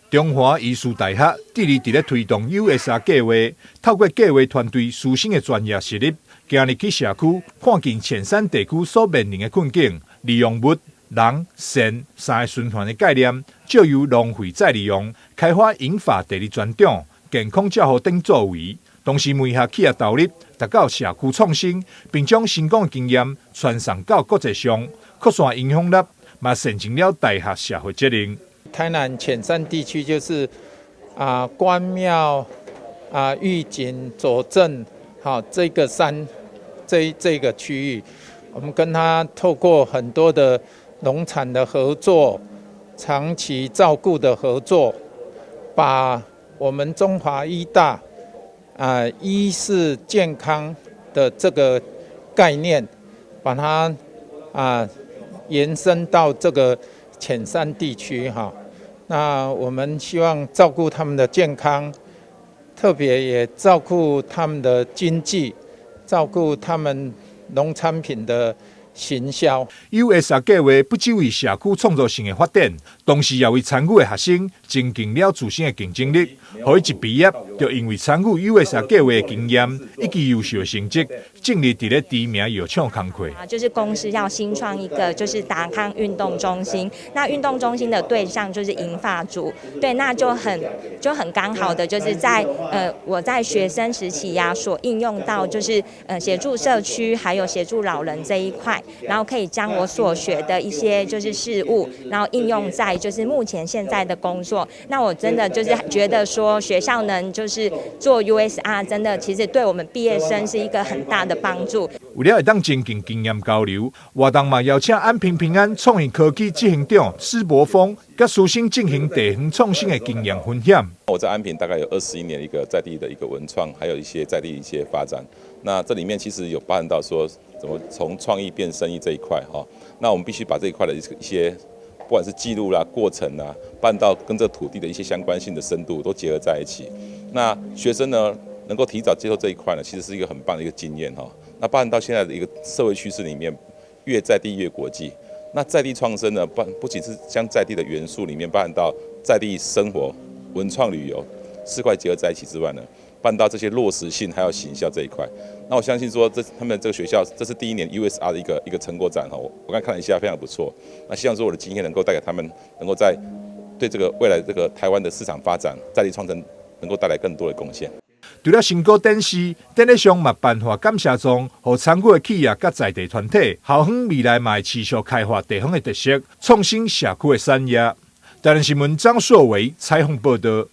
中华艺术大学致力伫咧推动 USR 计划，透过计划团队师生的专业实力，今日去社区看见浅山地区所面临的困境，利用物、人、善三个循环的概念，借由浪费再利用，开发银发第二专长、健康照护等作为。同时，每项企业导入达到社区创新，并将成功的经验传送到国际上，扩散影响力，嘛形成了大学社会责任。台南浅山地区就是关庙玉井左镇这个山这个区域，我们跟他透过很多的农产的合作、长期照顾的合作，把我们中华医大医是健康的这个概念，把它延伸到这个浅山地区哈。那我们希望照顾他们的健康，特别也照顾他们的经济，照顾他们农产品的行销。USR 计划不只为社区创造性的发展，同时也为参与的学生增进了自身的竞争力。互伊一毕业，就因为参与 USR 计划的经验以及优秀的成绩，进入伫咧知名药厂工作。就是公司要新创一个就是达康运动中心，那运动中心的对象就是银发族，对，那就很刚好的就是在我在学生时期所应用到就是协助社区还有协助老人这一块，然后可以将我所学的一些就是事物，然后应用在就是目前现在的工作。那我真的就是觉得说学校能就是做 USR， 真的其实对我们毕业生是一个很大的帮助。为了会当增进经验交流，活动嘛邀请安平安创意科技执行长施博峰，甲师生进行地方创新的经验分享。我在安平大概有21年一个在地的一个文创，还有一些在地一些发展。那这里面其实有包含到说怎么从创意变生意这一块哈。那我们必须把这一块的一些不管是记录啦、过程啦，办到跟这土地的一些相关性的深度都结合在一起。那学生呢能够提早接受这一块呢，其实是一个很棒的一个经验哈。那包含到现在的一个社会趋势里面，越在地越国际。那在地创生呢，不仅是将在地的元素里面包含到在地生活、文创旅游4块结合在一起之外呢，办到这些落实性还有行销这一块。那我相信说他们这个学校这是第1年 USR 的一个成果展哈，我刚看了一下非常不错。那希望说我的经验能够带给他们，能够在对这个未来这个台湾的市场发展、在地创生能够带来更多的贡献。除了成果展示，展览上嘛办发感谢状，予参与的企业甲在地团体，校方未来嘛会持续开发地方的特色，创新社区的产业。台南新闻张硕维采访报道。